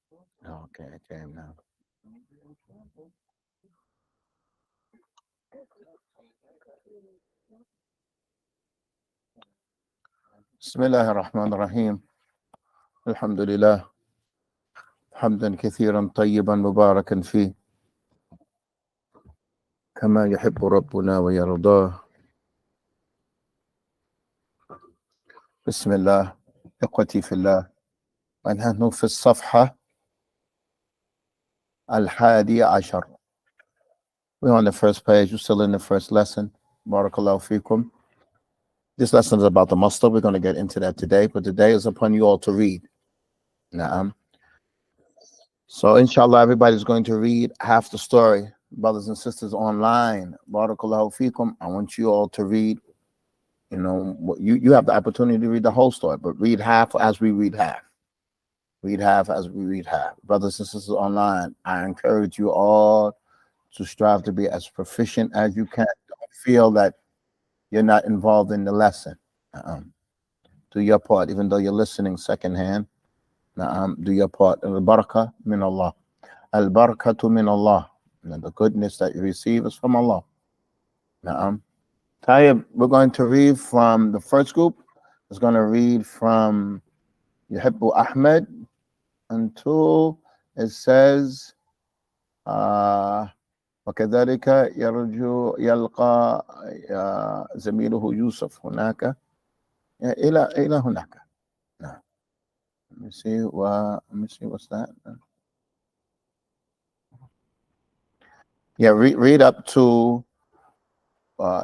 Okay, I came now. بسم الله الرحمن الرحيم. الحمد لله حمدا كثيرا طيبا مباركا فيه كما يحب ربنا ويرضاه. بسم الله. إخوتي في الله، ونحن في الصفحة 11. We're on the first page. We're still in the first lesson. Barakallahu fikum. This lesson is about the Muslim. We're going to get into that today, but today is upon you all to read. Na'am. So inshallah, everybody's going to read half the story. Brothers and sisters online, Barakallahu fikum. I want you all to read. You know, you have the opportunity to read the whole story, but read half as we read half. Read half as we read half. Brothers and sisters online, I encourage you all to strive to be as proficient as you can. Don't feel that you're not involved in the lesson. Do your part, even though you're listening secondhand. Do your part. Al-barakah min Allah. Al-barakatu min Allah. And the goodness that you receive is from Allah. Tayyib, we're going to read from the first group. It's going to read from Yuhibbu Ahmed until it says وكذلك يرجو يلقى زميله يوسف هناك إلى هناك. نعم. Let me see what's that. Yeah, read up to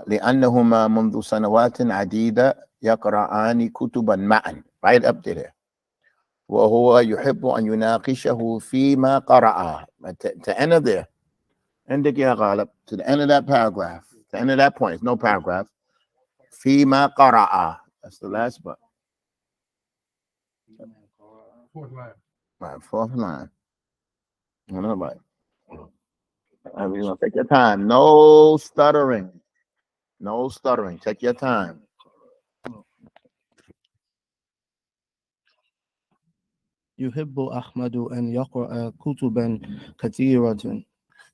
لأنهما منذ سنوات عديدة يقرأان كتبا معا. Right up there. وهو يحب أن يناقشه فيما قرأ. To end of there. عندك يا غالب. To the end of that paragraph. To the end of that point. It's no paragraph. فيما قرأ. That's the last part. Fourth line. Right, fourth line. All right. I mean, take your time. No stuttering. No stuttering. Take your time. يحب أحمد أن يقرأ كتبا كثيرة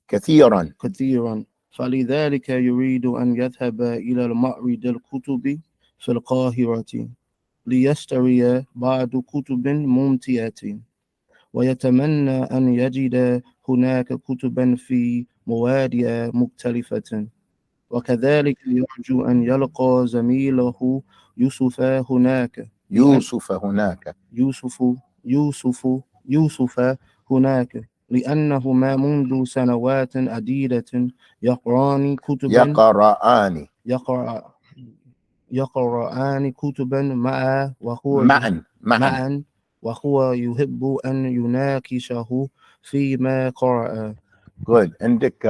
كثيرا. فلذلك يريد أن يذهب إلى معرض الكتب في القاهرة ليشتري بعض كتب ممتعة، ويتمنى أن يجد هناك كتبا في مواضيع مختلفة، وكذلك يرجو أن يلقى زميله يوسف هناك يوسف هناك لأنهما منذ سنوات عديدة يقرآن كتبا معا وهو يحب أن يناقشه فيما قرأ. Good. عندك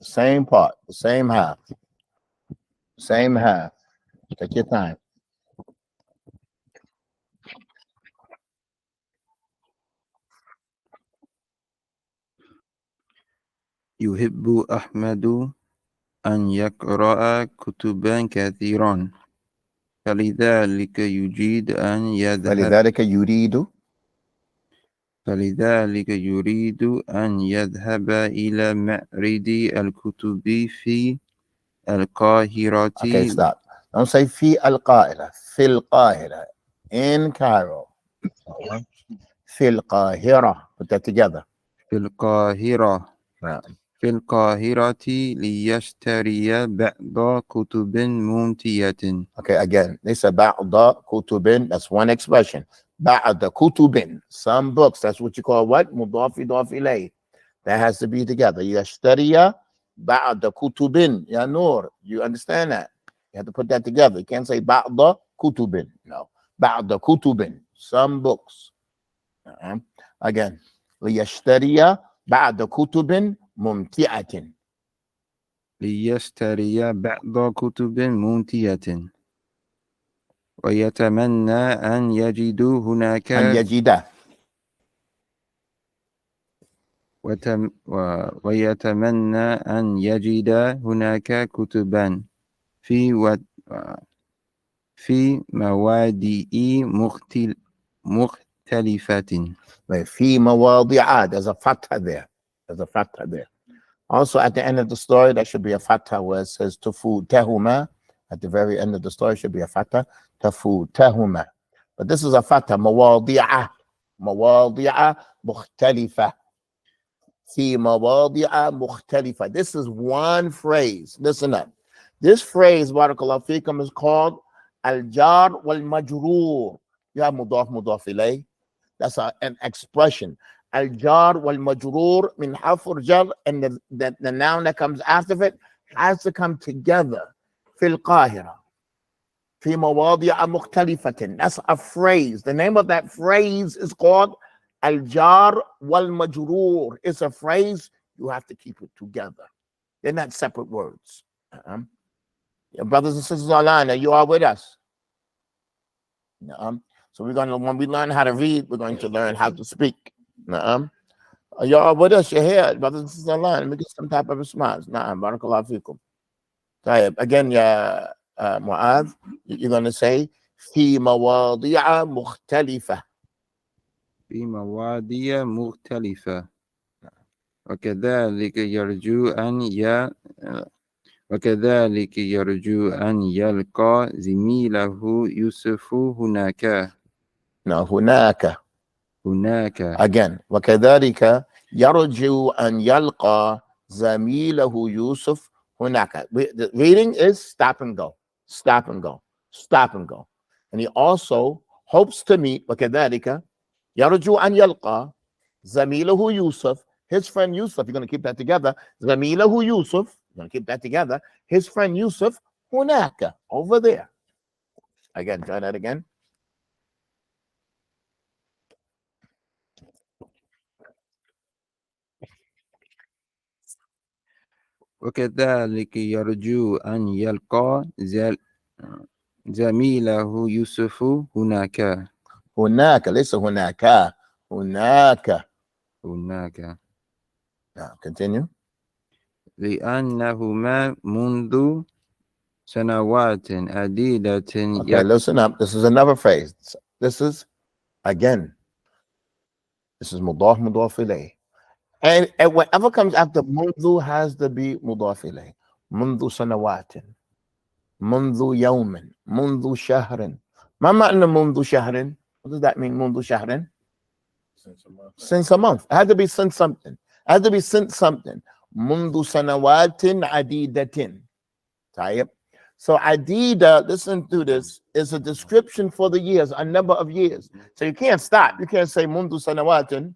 same part, the same half. Take your time. يحب أحمد أن يقرأ كتبا كثيرا، فلذلك يريد أن يذهب إلى معرض الكتب في القاهرة. Okay, stop. Don't say في القاهرة. في القاهرة. In Cairo. في القاهرة. Put that together. في القاهرة. Right. في القاهرة ليشتري بعض كتب ممتعة. Okay, again, they said بعض كتب. That's one expression. بعض كتب. Some books. That's what you call what? مضاف إليه. That has to be together. يشتري بعض كتب. يا نور. You understand that? You have to put that together. You can't say بعض كتب. No. بعض كتب. Some books. Again. ليشتري بعض كتب ممتعة. ليشتري بعض كتب ممتعة، ويتمنى أن يجد هناك ويتمنى أن يجد هناك كتبا في مواضيع مختلفة. في مواضع, there's a fatha there. There's a fatha there. Also, at the end of the story, there should be a fatha where it says tafutahuma. At the very end of the story, should be a fatha, tafutahuma. But this is a fatha, mawadi'a mukhtalifa. Fi mawadi'a mukhtalifa. This is one phrase. Listen up. This phrase, barakallahu fikum, is called al-jar wal-majroor. You have mudaf ilay. That's an expression. Al-jar wal-majroor min harf jar, and the noun that comes after it has to come together. Fil qahira. Fi mawadi'a mukhtalifatin. That's a phrase. The name of that phrase is called al-jar wal-majroor. It's a phrase. You have to keep it together. They're not separate words. Your brothers and sisters online, you are with us. So we're going to, when we learn how to read, we're going to learn how to speak. You are with us, you're here, brothers and sisters online. Let me get some type of response. Barakallahu fikum. Again, Mu'adh, you're going to say, في مواضيع مختلفة. في مواضيع مختلفة. وكذلك يرجو أن يلقى زميله يوسف هناك. No, هناك. Again, وكذلك يرجو أن يلقى زميله يوسف هناك. The reading is stop and go, stop and go, stop and go. And he also hopes to meet, وكذلك يرجو أن يلقى زميله يوسف, his friend Yusuf. You're going to keep that together. زميله يوسف. You're going to keep that together. His friend Yusuf, هناك, over there. Again, try that again. وكذلك يرجو أن يلقى زميله يوسف هناك. هناك, ليس هناك. هناك. Now, continue. لأنهما منذ سنوات عديدة. Okay, listen up. This is another phrase. This is, again, this is mudaf ilayh. And whatever comes after mundu has to be mudaf ilayh. Mundu sanawatin. Mundu yawmin. Mundu shahrin. Ma ma'na mundu shahrin? What does that mean, mundu shahrin? Since a month. It had to be since something. It had to be since something. Mundu sanawatin adidatin. So adida, listen to this, is a description for the years, a number of years. So you can't stop. You can't say mundu sanawatin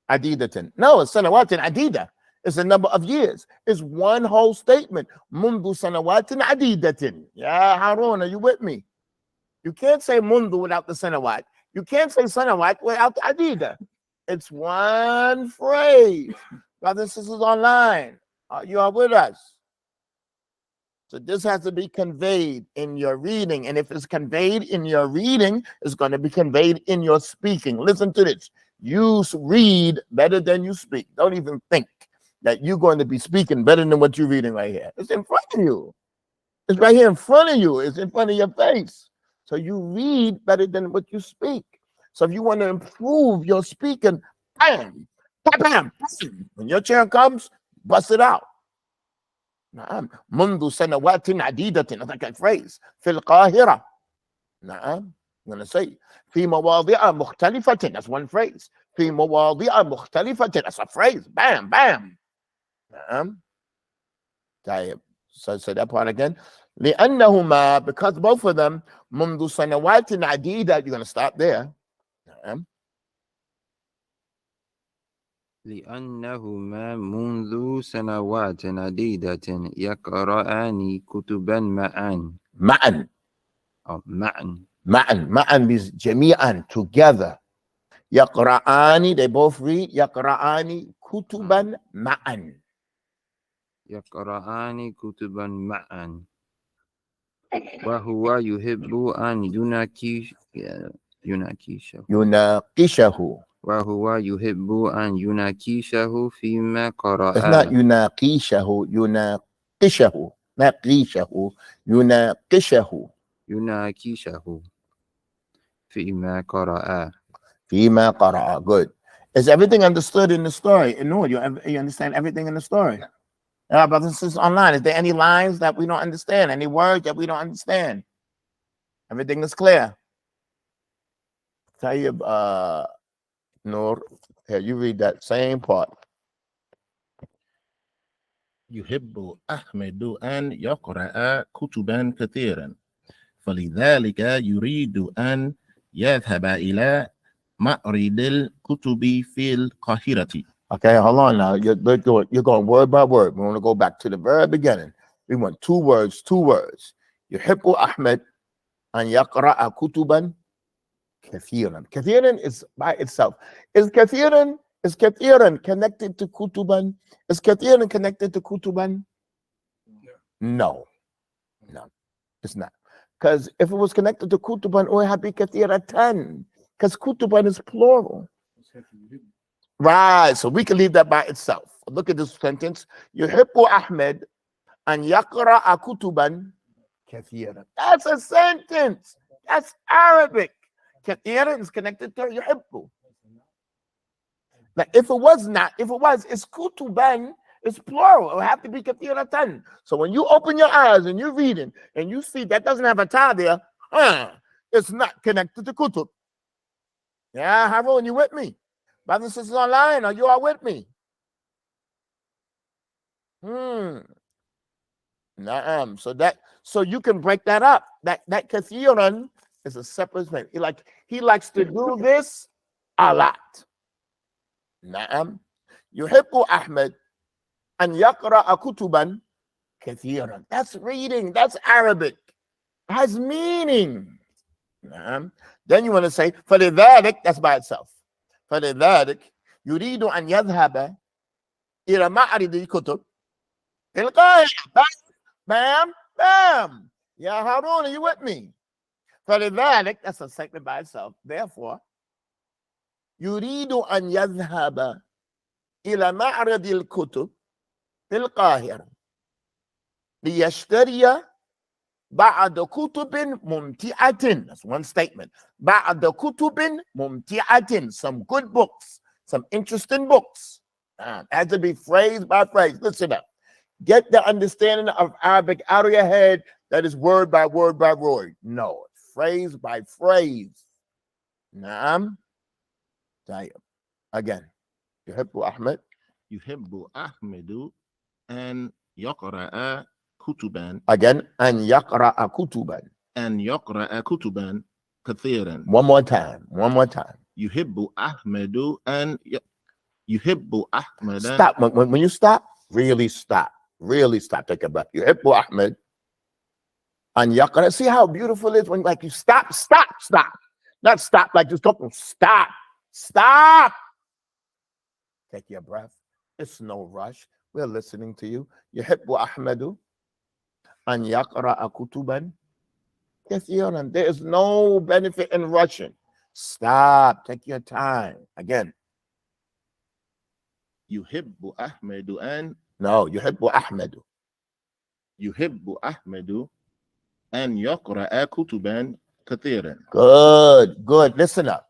adidatin. No, it's sanawatin adida. It's a number of years. It's one whole statement. Mundu sanawatin adidatin. Yeah, Harun, are you with me? You can't say mundu without the sanawat. You can't say sanawat without the adida. It's one phrase. Brothers and sisters online, you are with us. So this has to be conveyed in your reading. And if it's conveyed in your reading, it's going to be conveyed in your speaking. Listen to this. You read better than you speak. Don't even think that you're going to be speaking better than what you're reading right here. It's in front of you. It's right here in front of you. It's in front of your face. So you read better than what you speak. So if you want to improve your speaking, bam, bam, bam. When your chair comes, bust it out. نعم منذ سنوات عديدة. I like that phrase. في القاهرة. نعم. I'm going to say في مواضع مختلفة. That's one phrase. في مواضع مختلفة. That's a phrase. Bam, bam. نعم. طيب. So say that part again. لأنهما, because both of them منذ سنوات عديدة. You're going to stop there. نعم. لأنهما منذ سنوات عديدة يقرأان كتبا معا. معا. معا means جميعا, together. يقرأان, they both read. يقرأان كتبا معا. يقرأان كتبا معا. وهو يحب أن يناقشه. وهو يحب أن يناقشه فيما قرأ. It's not يناقشه, يناقشه. ناقشه. يناقشه. فيما قرأ. فيما قرأ. Good. Is everything understood in the story? No, you understand everything in the story. Brothers and sisters online, is there any lines that we don't understand? Any words that we don't understand? Everything is clear. Tayyib, Noor, here, you read that same part. يحب أحمد أن يقرأ كتبا كثيرا فلذلك يريد أن يذهب إلى معرض الكتب في القاهرة. Okay, hold on now. You're going word by word. We want to go back to the very beginning. We want two words. يحب أحمد أن يقرأ كتبا كثيرا. كثيرا is by itself. Is كثيرا connected to kutuban? Is كثيرا connected to kutuban? No, it's not. Because if it was connected to kutuban, it would have to be كثيرة. Because kutuban is plural. Right, so we can leave that by itself. Look at this sentence. يحب أحمد أن يقرأ كتبا كثيرا. That's a sentence. That's Arabic. كثيرا is connected to يحب. Now, if it was, it's kutuban, it's plural. It would have to be kathiratan. So when you open your eyes and you're reading and you see that doesn't have a ta there, it's not connected to kutub. Yeah, Harun, you with me? Brothers and sisters online, are you all with me? So you can break that up. That kathiran is a separate thing. He likes to do this a lot. نعم يحب أحمد أن يقرأ كتبا كثيرا. That's reading. That's Arabic. It has meaning. نعم. Then you want to say فلذلك, that's by itself. فلذلك يريد أن يذهب إلى معرض الكتب في القاهرة. Bam, bam. Yeah, Harun, are you with me? فلذلك, that's a statement by itself. Therefore, يريد أن يذهب إلى معرض الكتب في القاهرة ليشتري بعض كتب ممتعة. That's one statement. بعض كتب ممتعة. Some good books, some interesting books. It has to be phrase by phrase. Listen up. Get the understanding of Arabic out of your head that is word by word by word. No, phrase by phrase. نعم. Again, يحب أحمد أن يقرأ كتبا. Again, أن يقرأ كتبا. أن يقرأ كتبا كثيرا. One more time. يحب أحمد. Stop. When you stop, really stop. Take a breath. يحب أحمد أن يقرأ. See how beautiful it is when you stop. Not stop like just talking. Stop. Take your breath. It's no rush. We're listening to you. يحب أحمد أن يقرأ كتبا كثيرا. There is no benefit in rushing. Stop. Take your time. Again. يحب أحمد أن. No, يحب أحمد. يحب أحمد أن يقرأ كتبا كثيرا. Good. Listen up.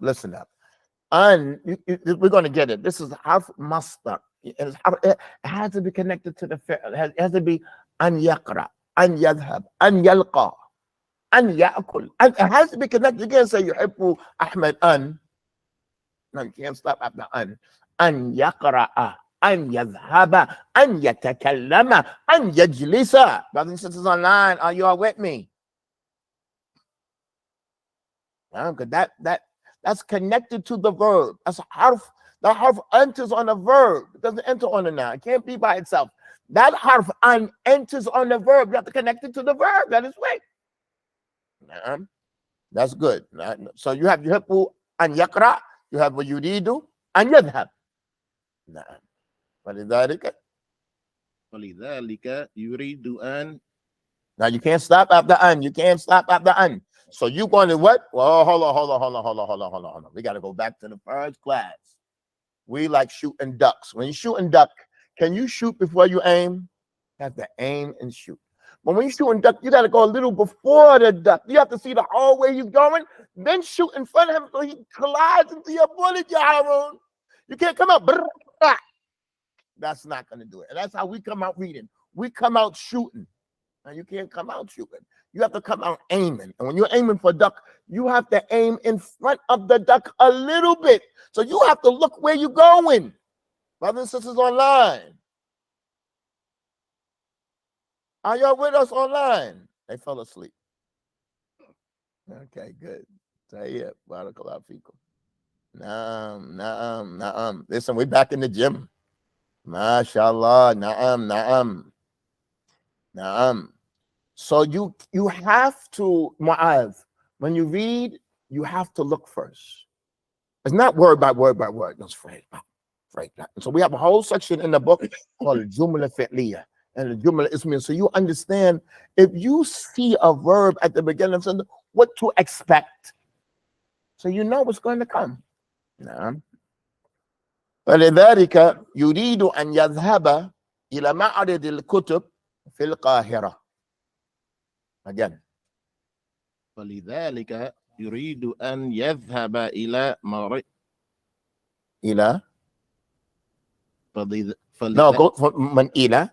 We're going to get it. This is harf masdar. It has to be connected to the fi'l. It has to be an yaqra, an yadhhab, an yalqa, an ya'kul. It has to be connected. You can't say yuhibbu Ahmed an. No, you can't stop after an. An yaqra'a, an yadhhaba, an yatakallama, an yajlisa. Brothers and sisters online, are you all with me? Because that's connected to the verb. That's a harf. The harf enters on a verb. It doesn't enter on a noun. It can't be by itself. That harf an enters on the verb. You have to connect it to the verb. That is right. That's good. So you have yuhibbu an yaqra. You have yuridu an yadhhab. فلذلك يريد أن. Now you can't stop after an. So you going to what? Well, hold on. We got to go back to the first class. We like shooting ducks. When you shooting duck, can you shoot before you aim? You have to aim and shoot. But when you shoot duck, you got to go a little before the duck. You have to see the whole way he's going, then shoot in front of him so he collides into your bullet, Harun. You can't come out. Brrr, brrr. That's not going to do it. And that's how we come out reading. We come out shooting. Now you can't come out shooting. You have to come out aiming. And when you're aiming for duck, you have to aim in front of the duck a little bit. So you have to look where you're going. Brothers and sisters online. Are y'all with us online? They fell asleep. Okay, good. Say it. Barakallahu feekum. Naam. Listen, we're back in the gym. MashaAllah. Naam. So you have to, Mu'adh, when you read, you have to look first. It's not word by word by word. It's phrase. So we have a whole section in the book called Jumla Fi'liya and the Jumla Ismiya. So you understand if you see a verb at the beginning of something, what to expect. So you know what's going to come. نعم. فلذلك يريد أن يذهب إلى معرض الكتب في القاهرة. Again. فلذلك يريد أن يذهب إلى No, go من إلى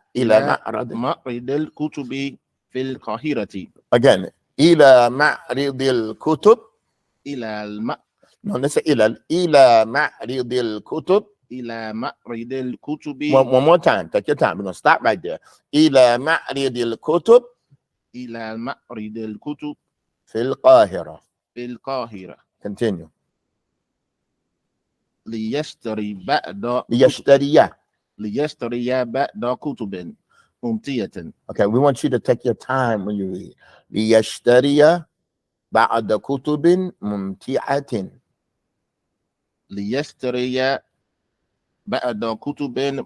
معرض الكتب في القاهرة. Again. إلى معرض الكتب No, let's say إلى معرض الكتب. إلى معرض الكتب. One more time. Take your time. We're going to stop right there. إلى معرض الكتب. إلى معرض الكتب في القاهرة. Continue. ليشتري بعض كتب ممتية. Okay, we want you to take your time when you read. ليشتري بعض كتب ممتعة. ليشتري بعض كتب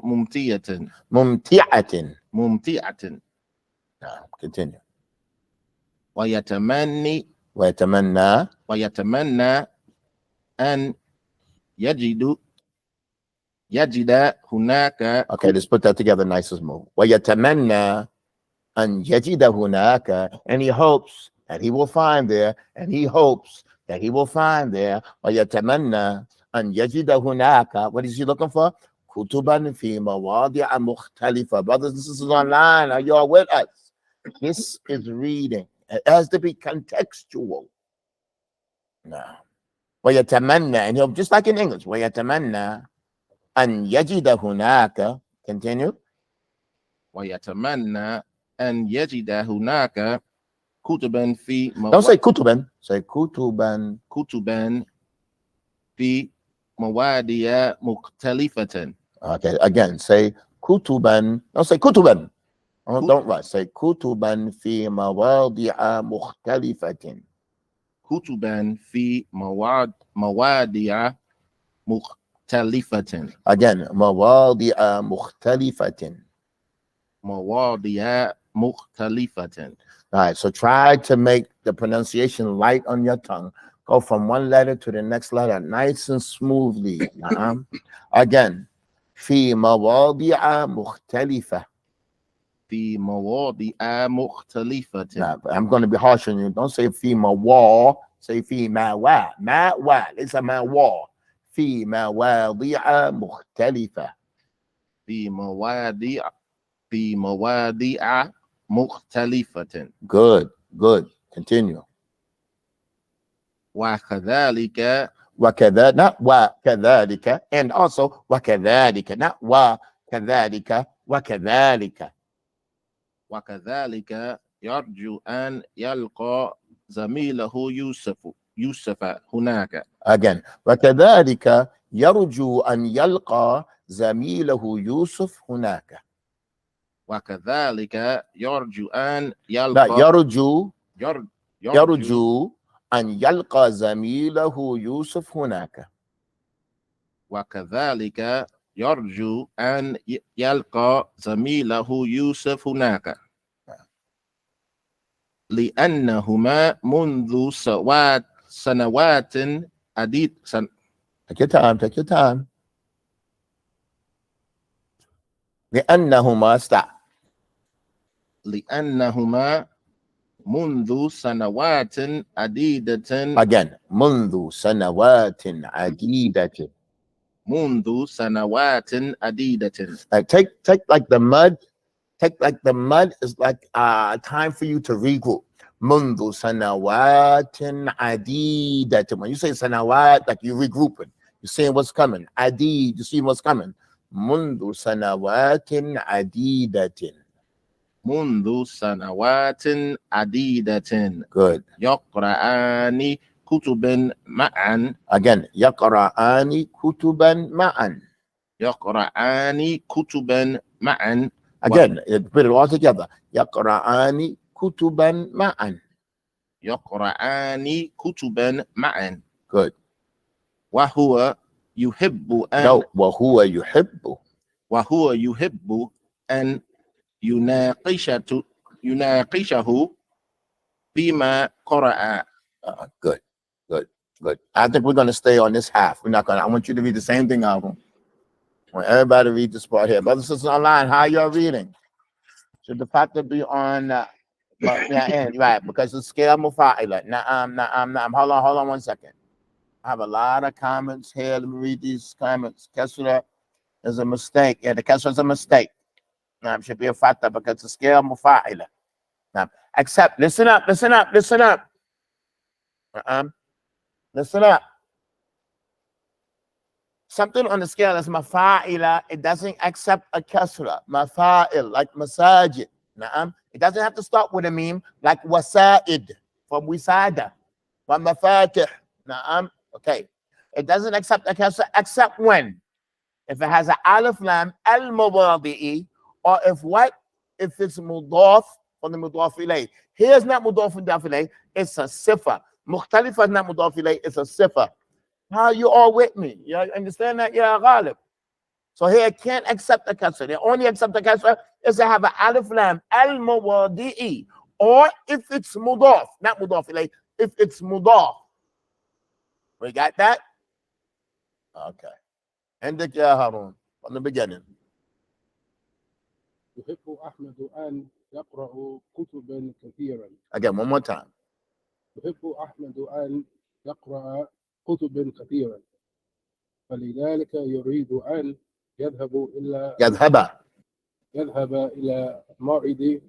ممتعة. Continue. ويتمنى أن يجد هناك. Okay, let's put that together nice as move. ويتمنى أن يجد هناك, and he hopes that he will find there, and he hopes that he will find there. ويتمنى أن يجد هناك. What is he looking for? كتبا في مواضع مختلفة. Brothers and sisters online, are you all with us? This is reading. It has to be contextual. Now, ويتمنى, and he'll just like in English. ويتمنى أن يجد هناك. Continue. ويتمنى أن يجد هناك كتبا في Don't say كتبا. Say كتبا. كتبا في مواضع مختلفة. Okay, again, say كتبا. Don't say كتبا. Don't write. Say كتبا في مواضع مختلفة. كتبا في مواضع مختلفة. Again, مواضع مختلفة. مواضع مختلفة. All right, so try to make the pronunciation light on your tongue. Go from one letter to the next letter nice and smoothly. Again, في مواضع مختلفة. في مواضع مختلفة. Now, I'm going to be harsh on you. Don't say في مواضع. Say في مواضع. مواضع. It's a مواضع. في مواضع مختلفة. في مواضع مختلفة. Good. Continue. وكذلك. Not وكذلك. And also وكذلك. Not وكذلك. وكذلك. وكذلك يرجو أن يلقى زميله يوسف هناك. Again. وكذلك يرجو أن يلقى زميله يوسف هناك. وكذلك يرجو أن يلقى. لا, يرجو أن يلقى زميله يوسف هناك. وكذلك يرجو أن يلقى زميله يوسف هناك. لأنهما منذ سنوات عديدة. Take your time. لأنهما stop. لأنهما منذ سنوات عديدة Again, منذ سنوات عديدة. منذ سنوات عديدة. Take like the mud. Take like the mud is like time for you to regroup. منذ سنوات عديدة. When you say sanawat, like you're regrouping. You're seeing what's coming. Adid, you see what's coming. منذ سنوات عديدة. منذ سنوات عديدة. Good. يقرآن كتبا معا. Again, يقرآن كتبا معا. يقرآن كتبا معا. Again, put it all together. يقرآن كتبا معا. يقرآن كتبا معا. Good. وهو يحب أن No, وهو يحب. وهو يحب أن يناقشه فيما قرأ. Good. I think we're going to stay on this half. We're not going to, I want you to read the same thing, Alvin. I want everybody to read this part here. Brothers and sisters online, how y'all reading? Should the factor be on, right, because the scale mufa'ila. Hold on 1 second. I have a lot of comments here. Let me read these comments. Kesra is a mistake. Yeah, the Kesra is a mistake. Should be a factor because the scale mufa'ila. Except, listen up. Listen up. Listen up. Something on the scale is mafa'ila. It doesn't accept a kasra. Mafa'il, like masajid. It doesn't have to start with a meme, like wasa'id, from wisada. From mafatih. Okay. It doesn't accept a kasra except when? If it has an alif lam al-mawadi'i, or if what? If it's mudaf from the mudaf ilayh. Here's not mudaf ilayh, it's a sifa. Mukhtalifa is not mudaf ilayh, it's a sifa. How you all with me? You understand that? Yeah, Ghalib. So here it can't accept the kasra. They only accept the kasra is to have an alif lam al-mawadi'i, or if it's mudaf, not mudaf ilayh, if it's mudaf. We got that? Okay. عندك يا هارون from the beginning. يحب أحمد أن يقرأ كتبا كثيرا. Again, one more time. يحب أحمد أن يقرأ كتبا كثيرا، فلذلك يريد أن يذهب إلى معرض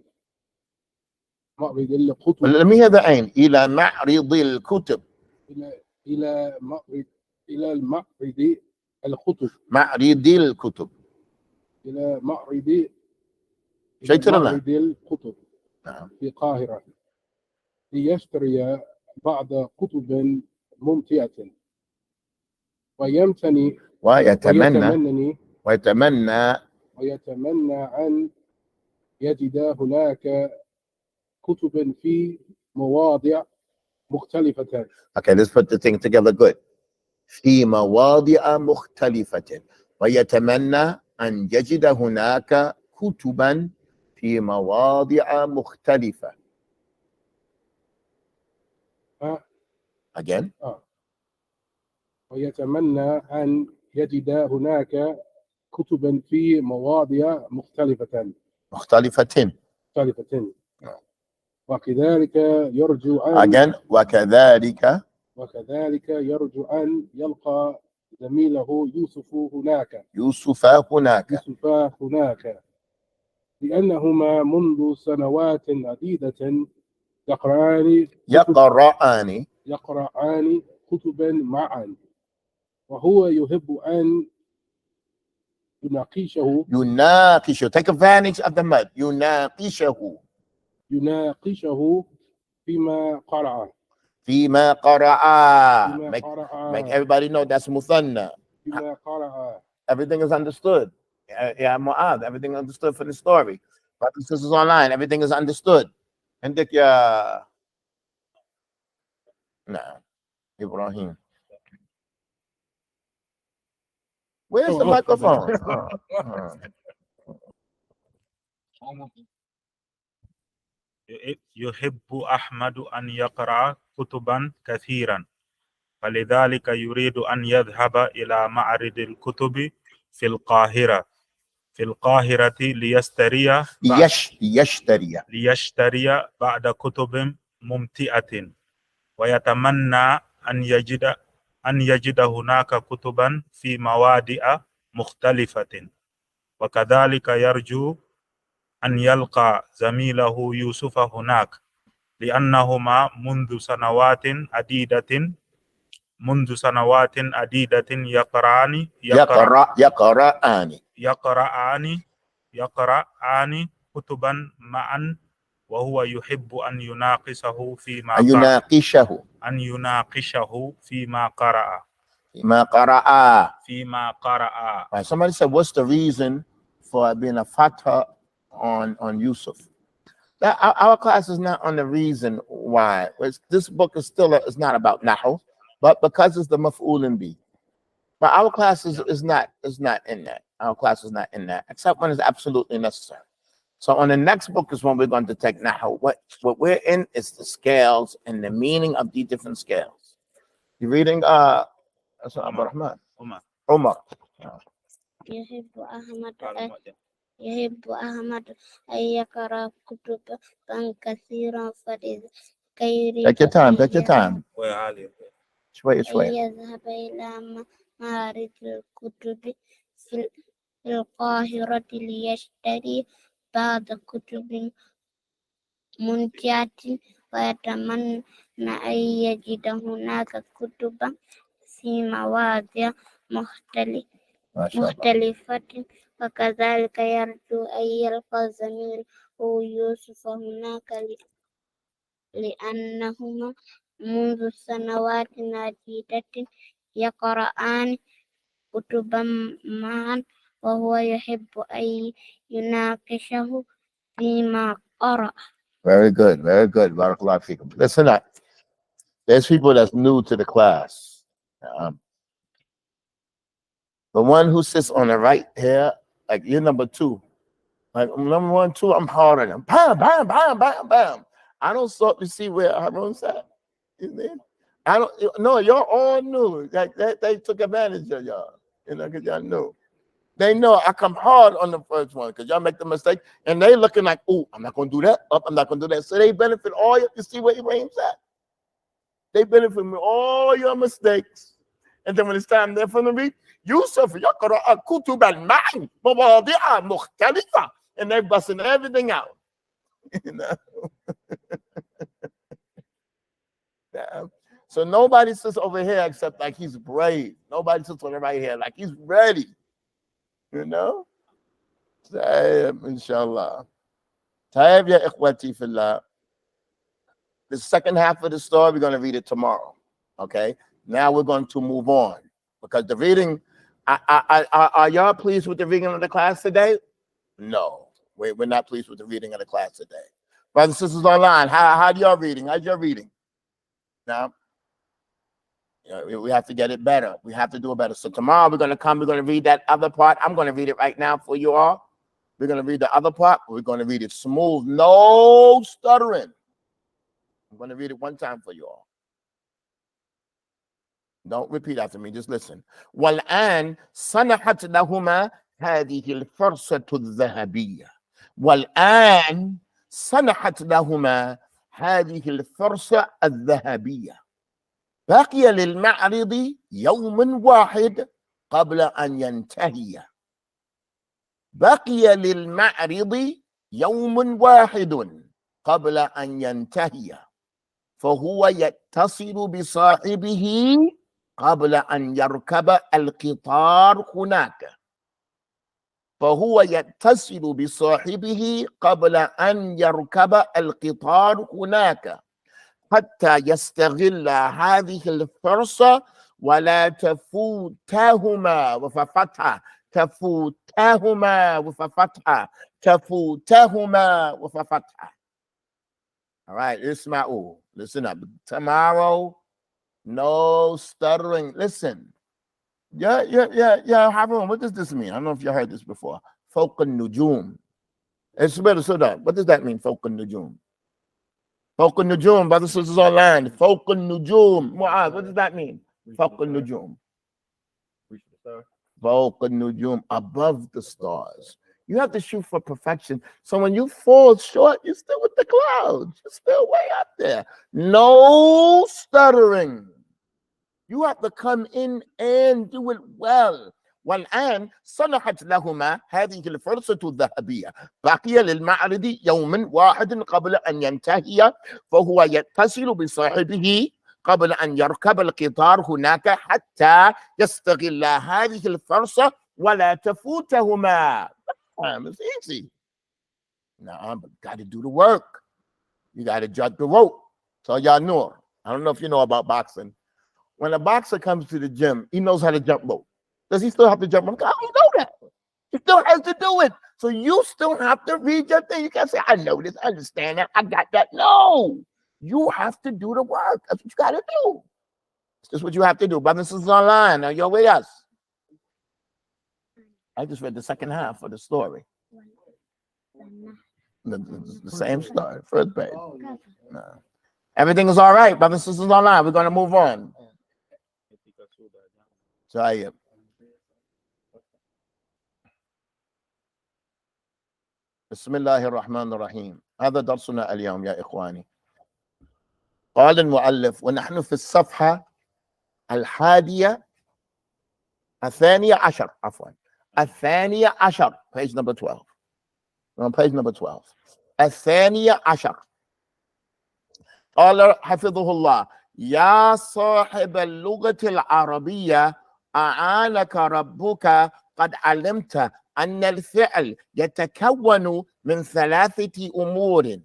الكتب. Let me hear the aim. إلى معرض الكتب. إلى المعرض الكتب. معرض الكتب. إلى معرض الكتب في القاهرة ليشتري بعض كتب ممتعة ويتمنى أن يجد هناك كتبا في مواضع مختلفة. Okay, let's put the thing together good. في مواضع مختلفة ويتمنى أن يجد هناك كتبا في مواضع مختلفة. Again. ويتمنى أن يجد هناك كتبا في مواضع مختلفة. وكذلك يرجو أن Again. وكذلك يرجو أن يلقى زميله يوسف هناك لأنهما منذ سنوات عديدة يقرآن كتبا معا، وهو يحب أن يناقشه. Take advantage of the mud. يناقشه فيما قرأ. Make everybody know that's muthanna. فيما قرأ. Everything is understood. Yeah, Mu'adh, everything understood from the story. Brothers and sisters online, everything is understood. And Ibrahim. Where's the microphone? يحب أحمد أن يقرأ كتبا كثيرا، فلذلك يريد أن يذهب إلى معرض الكتب في القاهرة في القاهرة ليشتري بعض كتب ممتعة ويتمنى أن يجد هناك كتبا في مواضع مختلفة، وكذلك يرجو أن يلقى زميله يوسف هناك لأنهما منذ سنوات عديدة يقرآن كتبا معا، وهو يحب أن يناقشه فيما قرأ. Right, somebody said, what's the reason for being a fatha on Yusuf? That our class is not on the reason why. This book is it's not about nahu, but because it's the maf'ulin bi. But our class is not in that. Our class is not in that, except when it's absolutely necessary. So on the next book is when we're going to take nahu. What we're in is the scales and the meaning of the different scales. You're reading Abu Rahman. Umar. يحب أحمد أن يقرأ كتبا كثيرا كي Take your time. يذهب إلى معرض الكتب في القاهرة ليشتري بعض كتب ممتعة ويتمنى أن يجد هناك كتبا في مواضع مختلفة، وكذلك يرجو أن يلقى زميله يوسف هناك لأنهما منذ سنوات عديدة يقرآن كتبا معا، وهو يحب أن يناقشه فيما قرأ. Very good. Barakallahu feekum. Listen up. There's people that's new to the class. The one who sits on the right here, like you're number 2. Like number 1, 2, I'm hard on them. Bam, bam, bam, bam, bam. I don't stop to see where Harun's at. I don't no, y'all all knew. Like they took advantage of y'all. Because y'all knew. They know I come hard on the first one because y'all make the mistake and they looking like, oh, I'm not gonna do that. I'm not gonna do that. So they benefit all you see where Ibrahim's at. They benefit from all your mistakes. And then when it's time there for them to read, Yusuf yaqra kutuban ma'an mawadi'a mukhtalifa, and they busting everything out. So nobody sits over here except like he's brave. Nobody sits on the right here like he's ready. Taib, inshallah. Taib ya ikhwati fillah. The second half of the story, we're going to read it tomorrow. Okay? Now we're going to move on. Because the reading, are y'all pleased with the reading of the class today? No. We're not pleased with the reading of the class today. Brothers and sisters online, how y'all reading? How's your reading? Now, we have to get it better. We have to do it better. So tomorrow we're going to read that other part. I'm going to read it right now for you all. We're going to read the other part. We're going to read it smooth. No stuttering. I'm going to read it one time for you all. Don't repeat after me. Just listen. والآن سنحت لهما هذه الفرصة الذهبية. والآن سنحت لهما هذه الفرصة الذهبية. بقي للمعرض يوم واحد قبل أن ينتهي. بقي للمعرض يوم واحد قبل أن ينتهي. فهو يتصل بصاحبه قبل أن يركب القطار هناك. فهو يتصل بصاحبه قبل أن يركب القطار هناك حتى يستغل هذه الفرصة ولا تفوتهما وفتحة. تفوتهما وفتحة. تفوتهما وفتحة. All right, Ismail, listen up. Tomorrow, no stuttering. Listen. Yeah, Harun, what does this mean? I don't know if you heard this before. Fawq al-nujum. It's better so that. What does that mean, Fawq al-nujum? Fawq al-nujum, brothers and sisters online. Fawq al-nujum. Mu'adh, what does that mean? Fawq al-nujum. Fawq al-nujum, above the stars. You have to shoot for perfection. So when you fall short, you're still with the clouds. You're still way up there. No stuttering. You have to come in and do it well. والآن صلحت لهما هذه الفرصة الذهبية. بقي للمعرض يوم واحد قبل أن ينتهي، فهو يتصل بصاحبه قبل أن يركب القطار هناك حتى يستغل هذه الفرصة ولا تفوتهما. It's easy. No, but got to do the work. You got to judge the rope. So y'all know. I don't know if you know about boxing. When a boxer comes to the gym, he knows how to jump rope. Does he still have to jump rope? I don't know that. He still has to do it. So you still have to read your thing. You can't say, I know this, I understand that, I got that. No. You have to do the work. That's what you got to do. It's just what you have to do. Brothers and sisters online, are you with us? I just read the second half of the story. The same story, first page. No. Everything is all right, brothers and sisters online. We're going to move on. طيب. بسم الله الرحمن الرحيم. هذا درسنا اليوم يا إخواني. قال المؤلف ونحن في الصفحة الثانية عشر page number 12. We're on page number 12. الثانية عشر. قال حفظه الله يا صاحب اللغة العربية أعانك ربك قد علمت أن الفعل يتكون من ثلاثة أمور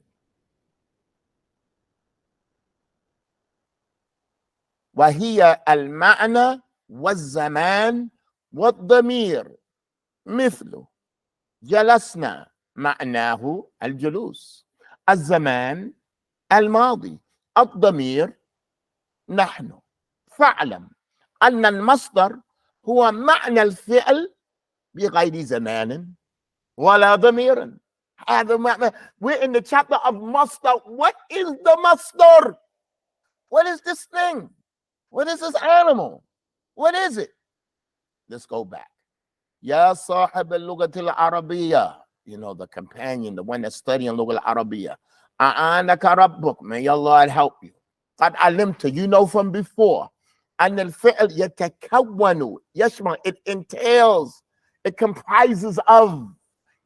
وهي المعنى والزمان والضمير مثل جلسنا معناه الجلوس، الزمان الماضي، الضمير نحن. فاعلم أن المصدر هو معنى الفعل بغير زمان ولا ضمير. هذا معنى. We're in the chapter of masdar. What is the masdar? What is this thing? What is this animal? What is it? Let's go back. يا صاحب اللغة العربية. You know, the companion, the one that's studying اللغة العربية. أعانك ربك. May Allah help you. قد علمت. You know from before. أن الفعل يتكون. يشمل. It entails. It comprises of.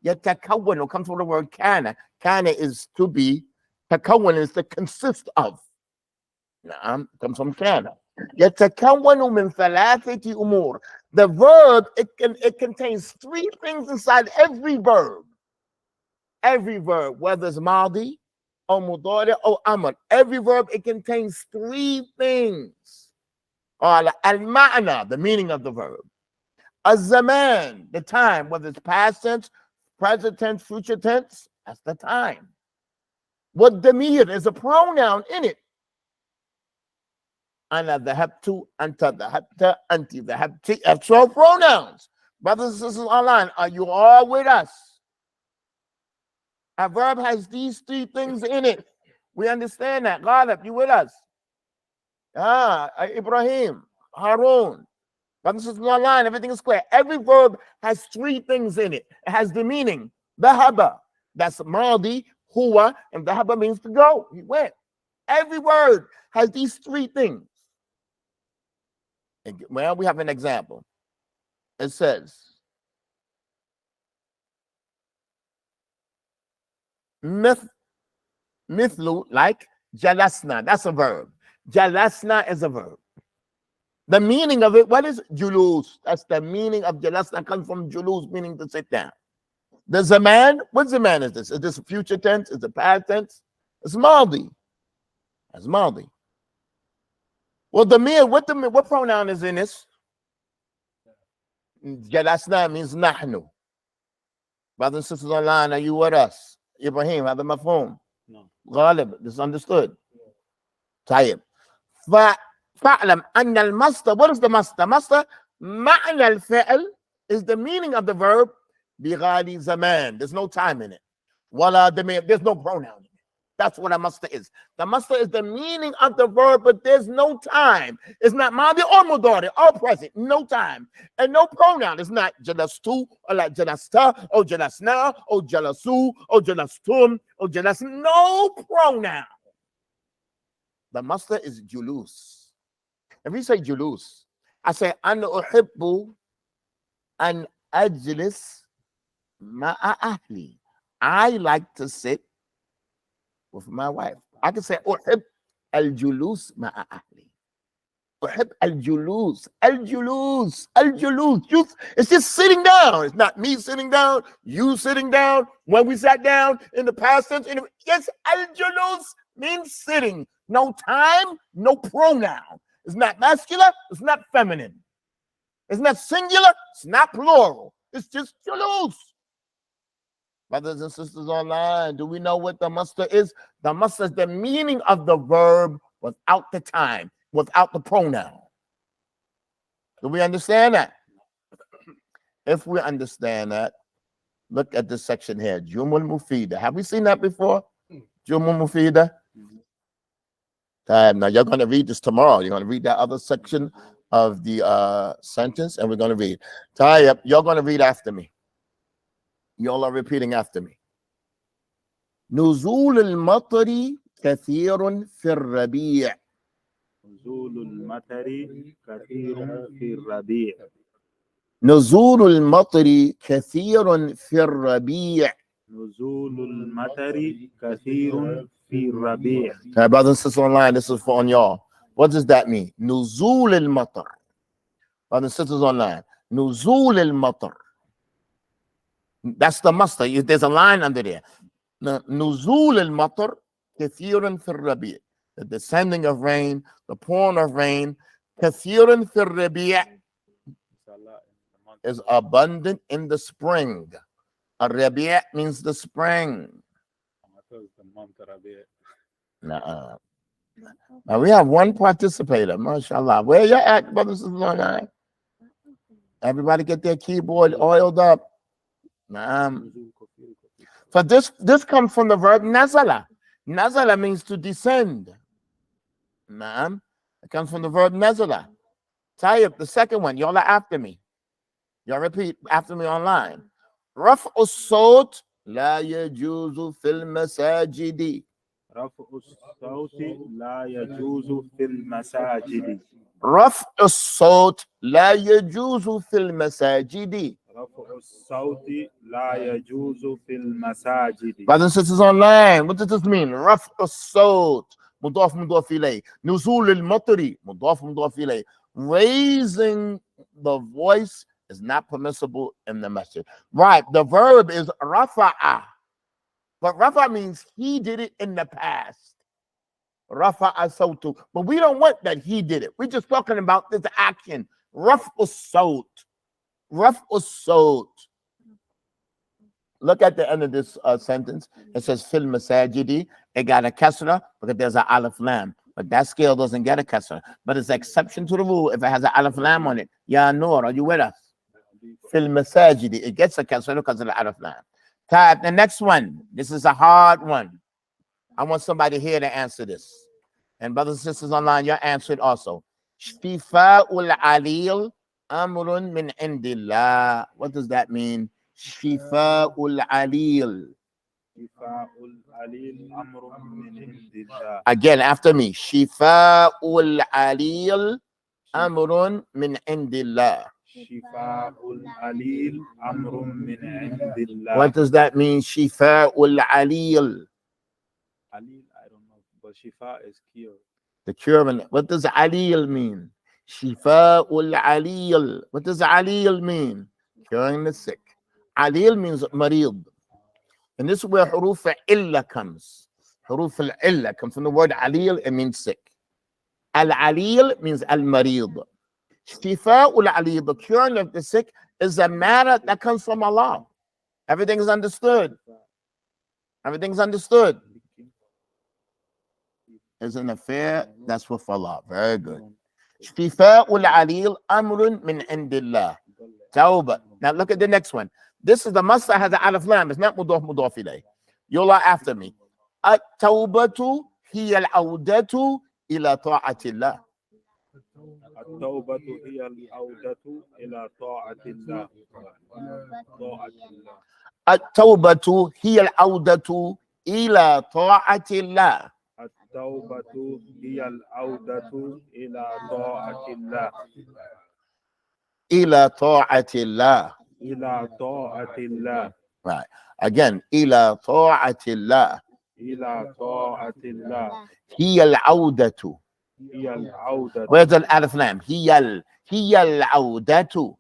يتكون comes from the word كان. كان is to be. تكون is to consist of. نعم. Comes from كان. يتكون من ثلاثة أمور. The verb, it contains three things inside every verb. Every verb, whether it's ماضي or مضارع or أمر. Every verb, it contains three things. المعنى, the meaning of the verb. الزمان, the time, whether it's past tense, present tense, future tense, that's the time. What الضمير is a pronoun in it. أنا ذهبت, أنت ذهبت, أنت ذهبت. That's all pronouns. Brothers and sisters online, are you all with us? A verb has these three things in it. We understand that. Ghalib, you with us? Ibrahim, Harun. Brothers and sisters online, everything is clear. Every verb has three things in it. It has the meaning. Dhahaba, that's madi, huwa, and dhahaba means to go. He went. Every word has these three things. Well, we have an example. It says, mithlu, like jalasna. That's a verb. Jalasna is a verb. The meaning of it, what is julus? That's the meaning of jalasna. Comes from julus, meaning to sit down. The zaman, what zaman is this? Is this future tense? Is it past tense? It's maldi. That's maldi. Well, what pronoun is in this? Jalasna means nahnu. Brothers and sisters online, are you with us? Ibrahim, have my phone. No. Ghalib, this is understood. طيب. فاعلم أن المصدر, what is the masdar? Masdar, معنى الفعل is the meaning of the verb بغير زمان. There's no time in it. ولا ضمير, there's no pronoun in it. That's what a master is. The master is the meaning of the verb, but there's no time. It's not madi or mudari, all present, no time. And no pronoun. It's not jalastu, or like jalasta, or jalasna, or jalasu, or jalastum, or jalas. No pronoun. The master is julus. If we say julus, I say, Ana uhibbu an ajlis ma'a ahli. I like to sit with my wife. I can say, uhib al-julus ma'a ahli. Uhib al-julus, al-julus, al-julus. It's just sitting down. It's not me sitting down, you sitting down. When we sat down in the past tense, yes, al-julus means sitting. No time, no pronoun. It's not masculine, it's not feminine. It's not singular, it's not plural. It's just julus. Brothers and sisters online, do we know what the master is? The master is the meaning of the verb without the time, without the pronoun. Do we understand that? If we understand that, look at this section here. Jumul Mufida. Have we seen that before? Jumul Mufida. Now you're going to read this tomorrow. You're going to read that other section of the sentence, and we're going to read. Tayyib, you're going to read after me. Y'all are repeating after me. نزول المطر كثير في الربيع. نزول المطر كثير في الربيع. نزول المطر كثير في الربيع. نزول المطر كثير في الربيع. Okay, brothers and sisters online, this is for on y'all. What does that mean? نزول المطر. Brothers and sisters online. نزول المطر. That's the master. There's a line under there. نزول المطر كثير في الربيع. The descending of rain, the pouring of rain, كثير في الربيع is abundant in the spring. الربيع means the spring. Now we have one participator, mashallah. Where you at, brothers and sisters? Everybody get their keyboard oiled up. So this comes from the verb nazala. Nazala means to descend. It comes from the verb nazala. Tayyib, the second one, y'all are after me. Y'all repeat after me online. رفع الصوت لا يجوز في المساجد. رفع الصوت لا يجوز في المساجد. رفع الصوت لا يجوز في المساجد. رفع الصوت لا يجوز في المساجد. Brothers and sisters online, what does this mean? رفع الصوت مضاف مضاف إليه. نزول المطر مضاف مضاف إليه. Raising the voice is not permissible in the masjid. Right, the verb is rafa'a. But rafa means he did it in the past. Rafa'a sawtu. But we don't want that he did it. We're just talking about this action. Raf'u sawt. Raf'u sawt. Look at the end of this sentence. It says fil masajidi. It got a kasra because there's an alif lam. But that scale doesn't get a kasra. But it's an exception to the rule if it has an alif lam on it. Ya Noor, are you with us? Fil masajidi. It gets a kasra because of the alif lam. The next one. This is a hard one. I want somebody here to answer this. And brothers and sisters online, you're answered also. Shifa'ul alil amrun min indillah. What does that mean? Shifa'ul alil. شفاء العليل أمر من عند الله. Again, after me. Shifa'ul alil amrun min indillah. شفاء العليل أمر من عند الله. What does that mean? Shifa'ul alil. Alil, I don't know, but shifa is cure. The cure. What does alil mean? Shifa'ul alil. What does alil mean? Curing the sick. Alil means marid. And this is where huruf illa comes. Huruf illa comes from the word alil, it means sick. Al-alil means al-marid. Shifa'ul alil, the curing of the sick, is a matter that comes from Allah. Everything is understood. Everything's understood. It's an affair that's with Allah. Very good. Shifa'ul alil amrun min indillah. Tawbah. Now look at the next one. This is the masa has an alif lam. It's not mudaf mudaf ilayh. You'll after me. التوبة هي العودة إلى طاعة الله. التوبة هي العودة إلى طاعة الله. طاعة الله. التوبة هي العودة إلى طاعة الله. التوبة هي العودة إلى طاعة الله. إلى طاعة الله. إلى طاعة الله. Right. Again, إلى طاعة الله. إلى طاعة الله. هي العودة. هي العودة. Where's the alif lam? هي العودة هي العودة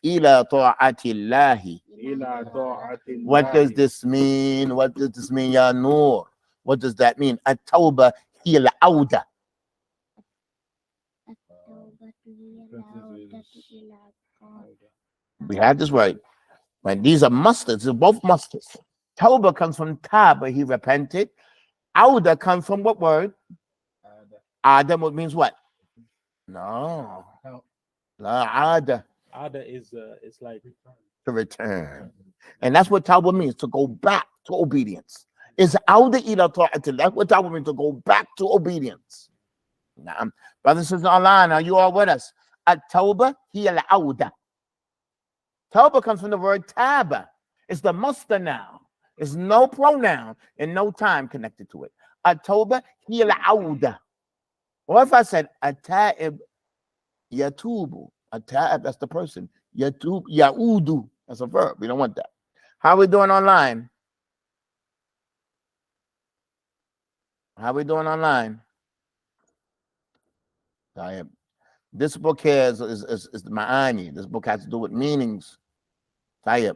إلى طاعة الله. إلى طاعة الله. What does this mean? What does this mean, Ya Noor? What does that mean? التوبة هي العودة. We had this right. Right. These are mustards. They're both mustards. Tawbah comes from taba, he repented. Auda comes from what word? Adam, what means what? No. La ada. Ada is it's like To return. And that's what tawbah means, to go back to obedience. It's auda ila ta'atillah. That's what tawbah means, to go back to obedience. Now, brothers and sisters online, are you all with us? At-tawbah hiya al-auda. Tawbah comes from the word taba. It's the muster now. There's no pronoun and no time connected to it. At-tawbah hiya al-auda. Or if I said at-ta'ib yatubu. At-ta'ib, that's the person. Yatub, yaudu, that's a verb. We don't want that. How are we doing online? How are we doing online? Ta'ib. This book here is the Ma'ani. This book has to do with meanings. Tayyib.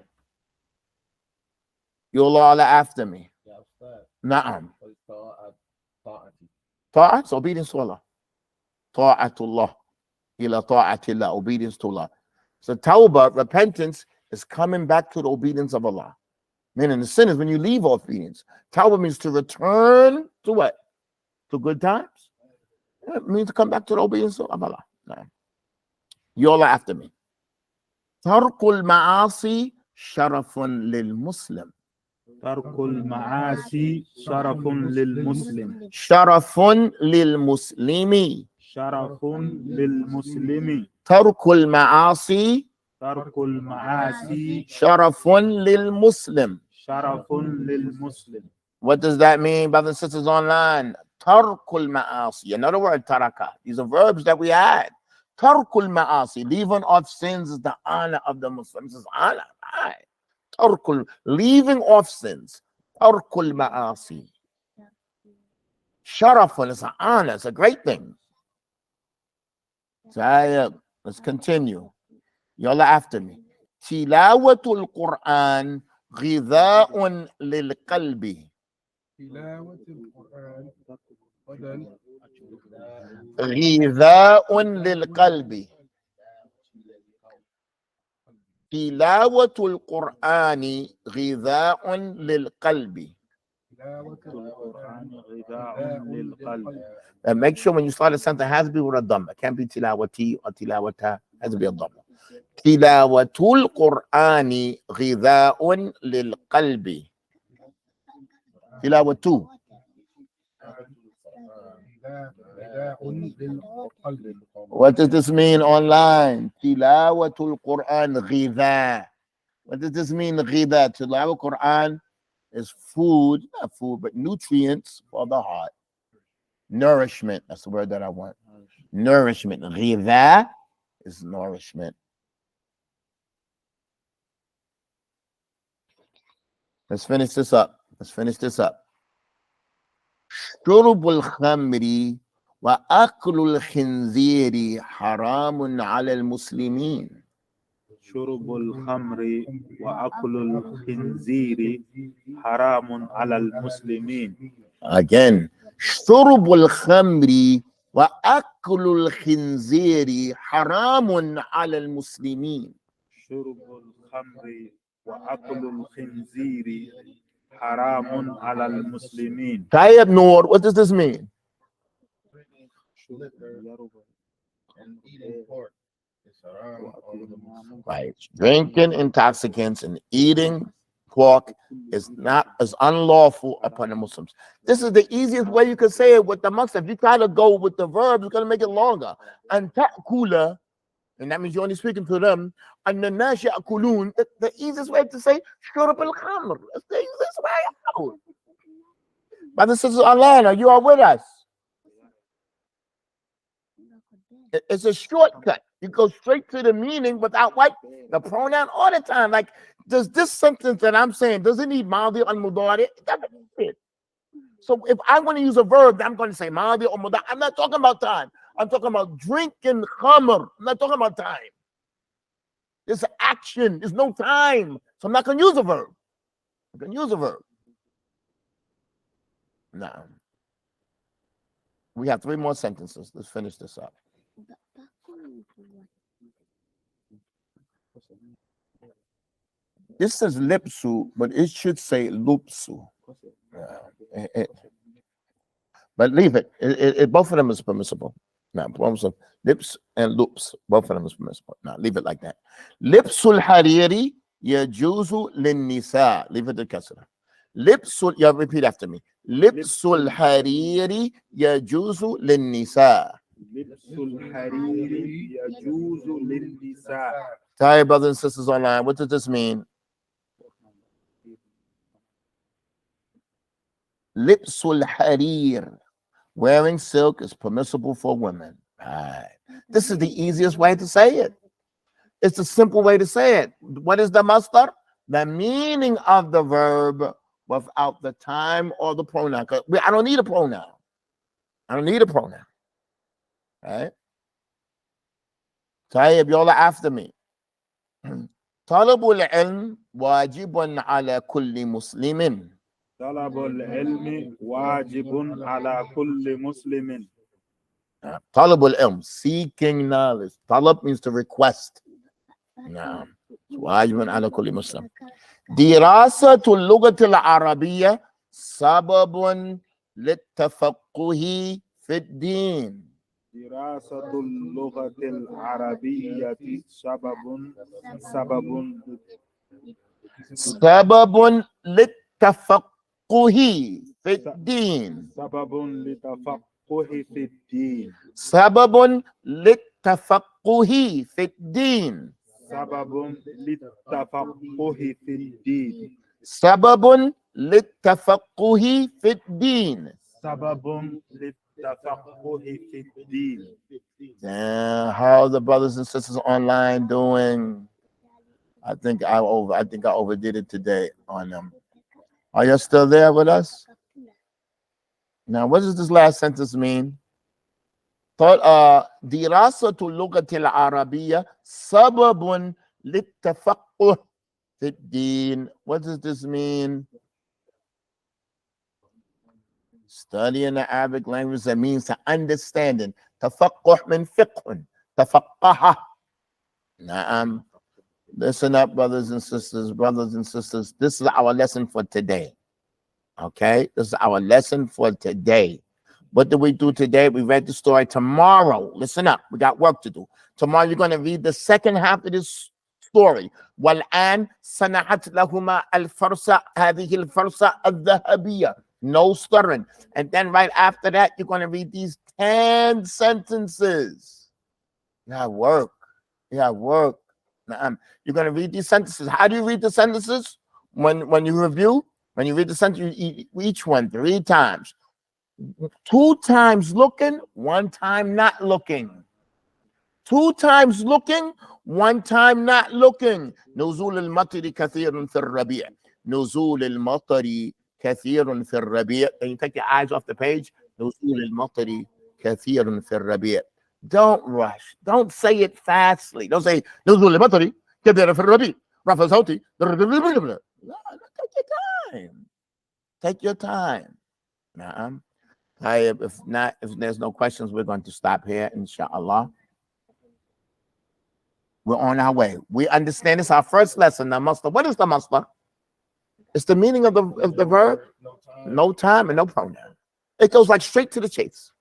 You'll all after me. Na'am. Ta'at, obedience to Allah. Ta'atullah. Ila ta'atillah, obedience to Allah. So tawbah, repentance, is coming back to the obedience of Allah. Meaning the sin is when you leave obedience. Tawbah means to return to what? To good times. It means to come back to the obedience of Allah. You all are after me. Tarkul ma'asi sharafun lil Muslim. Tarkul ma'asi sharafun lil Muslim. Sharafun lil Muslimi. Sharafun lil Muslimi. Tarkul ma'asi Tarkul ma'asi sharafun lil Muslim. sharafun lil Muslim. What does that mean, brothers and sisters online? Tarkul ma'asi. Another word, taraka. These are verbs that we had. Tarkul ma'asi, leaving off sins, is the honor of the Muslims. Is honor. Right. Tarkul, leaving off sins. Tarkul ma'asi. Sharafun is an honor. It's a great thing. So, let's continue. Y'all are after me. Tilawatul Quran ghidha'un lil qalbi. تلاوة القرآن غدا غذاء للقلب. تلاوة القرآن غذاء للقلب. تلاوة القرآن غذاء للقلب. And make sure when you start a sentence, it has to be with a dhamma. It can't be tilawati or tilawata. It has to be a dhamma. Tilawatul Qur'ani ghidha'un lil qalbi. Tilawatu. What does this mean online? Tilawatul Quran ghidha. What does this mean, ghidha? Tilawat Quran is food, not food, but nutrients for the heart. Nourishment. That's the word that I want. Nourishment. Ghidha is nourishment. Let's finish this up. شرب الخمر وأكل الخنزير حرام على المسلمين. شرب الخمر وأكل الخنزير حرام على المسلمين. Again, شرب الخمر وأكل الخنزير حرام على المسلمين. شرب الخمر وأكل الخنزير حرام على المسلمين. Tayyib Noor, what does this mean? Right. Drinking intoxicants and eating pork is unlawful upon the Muslims. This is the easiest way you can say it with the Muslims. If you try to go with the verb, it's going to make it longer. And ta'kula, and that means you're only speaking to them. And the nash ya'kulun, the easiest way to say shurab al-khamr. That's the easiest way out. Brothers and sisters online, are you all with us? It's a shortcut. You go straight to the meaning without like the pronoun all the time. Like, does this sentence that I'm saying, does it need madi or mudari? It doesn't need it. So if I want to use a verb, I'm going to say madi or mudari. I'm not talking about time. I'm talking about drinking khamr. I'm not talking about time. There's action. There's no time. So I'm not going to use a verb. I'm going to use a verb. No. We have 3 more sentences. Let's finish this up. This says lipsu, but it should say lupsu. But leave it. Both of them is permissible. Now, lips and loops, both of them is permissible. Now, leave it like that. Lipsul hariri yajuzu lin nisa. Leave it to kasra. Lipsul, yeah, repeat after me. Lipsul hariri yajuzu lin nisa. Lipsul hariri yajuzu lin nisa. Sorry, brothers and sisters online, what does this mean? Lipsul harir, wearing silk is permissible for women. Right. This is the easiest way to say it. It's a simple way to say it. What is the masdar? The meaning of the verb without the time or the pronoun. I don't need a pronoun. I don't need a pronoun. Right? طيب, y'all are after me. طلب العلم واجب على كل مسلم. طلب العلم واجب على كل مسلم. طلب العلم, seeking knowledge. طلب means to request. نعم. واجب على كل مسلم. دراسة اللغة العربية سبب للتفقه في الدين. دراسة اللغة العربية سبب للتفقه في الدين. سبب للتفقه في الدين. سبب للتفقه في الدين. سبب للتفقه في الدين. سبب للتفقه في الدين. سبب للتفقه في الدين. How are the brothers and sisters online doing? I think I overdid it today on them. Are you still there with us? Now, what does this last sentence mean? دراسة اللغة العربية سبب للتفقه في الدين. What does this mean? Studying the Arabic language, that means to understanding. تفقه من فقه. تفقه. نعم. Listen up, brothers and sisters. This is our lesson for today. Okay? This is our lesson for today. What did we do today? We read the story. Tomorrow, listen up. We got work to do. Tomorrow, you're going to read the second half of this story. وَالْآنْ سَنَحَتْ لَهُمَا الْفَرْسَ هَذِهِ الْفَرْسَ الذَّهَبِيَّةِ. No stuttering. And then right after that, you're going to read these 10 sentences. You have work. You're going to read these sentences. How do you read the sentences? When you review, when you read the sentence, you each one 3 times. 2 times looking, 1 time not looking. 2 times looking, 1 time not looking. نزول المطر كثير في الربيع. نزول المطر كثير في الربيع. Can you take your eyes off the page? نزول المطر كثير في الربيع. Don't rush. Don't say it fastly. Don't say نزول المطر كثير في الربيع. رفع صوتي. Take your time. نعم. If there's no questions, we're going to stop here, inshallah. We're on our way. We understand this, our first lesson, the masdar. What is the masdar? It's the meaning of the verb. No time and no pronoun. It goes like straight to the chase.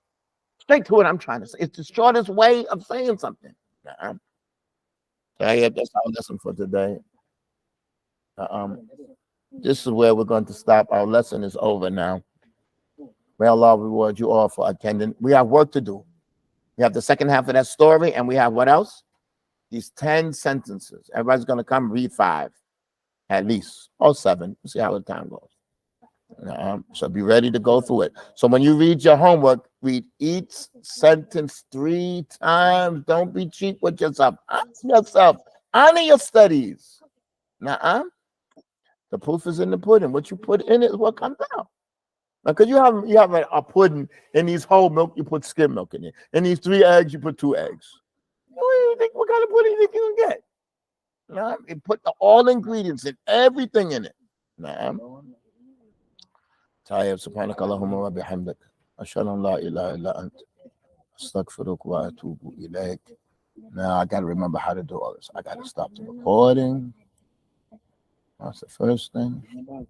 Straight to what I'm trying to say. It's the shortest way of saying something. That's our lesson for today. This is where we're going to stop. Our lesson is over now. May Allah reward you all for attending. We have work to do. We have the second half of that story, and we have what else? These 10 sentences. Everybody's going to come read 5, at least, or 7. We'll see how the time goes. So be ready to go through it. So when you read your homework, read each sentence 3 times. Don't be cheap with yourself. Ask yourself. Honor your studies. The proof is in the pudding. What you put in it is what comes out. Because you have a pudding in these whole milk, you put skim milk in it. In these 3 eggs, you put 2 eggs. What kind of pudding you think you can get? You put all ingredients and everything in it. طيب سبحانك اللهم وبحمدك أشهد أن لا إله إلا أنت أستغفرك وأتوب إليك. Now I got to remember how to do all this. I got to stop the recording. That's the first thing.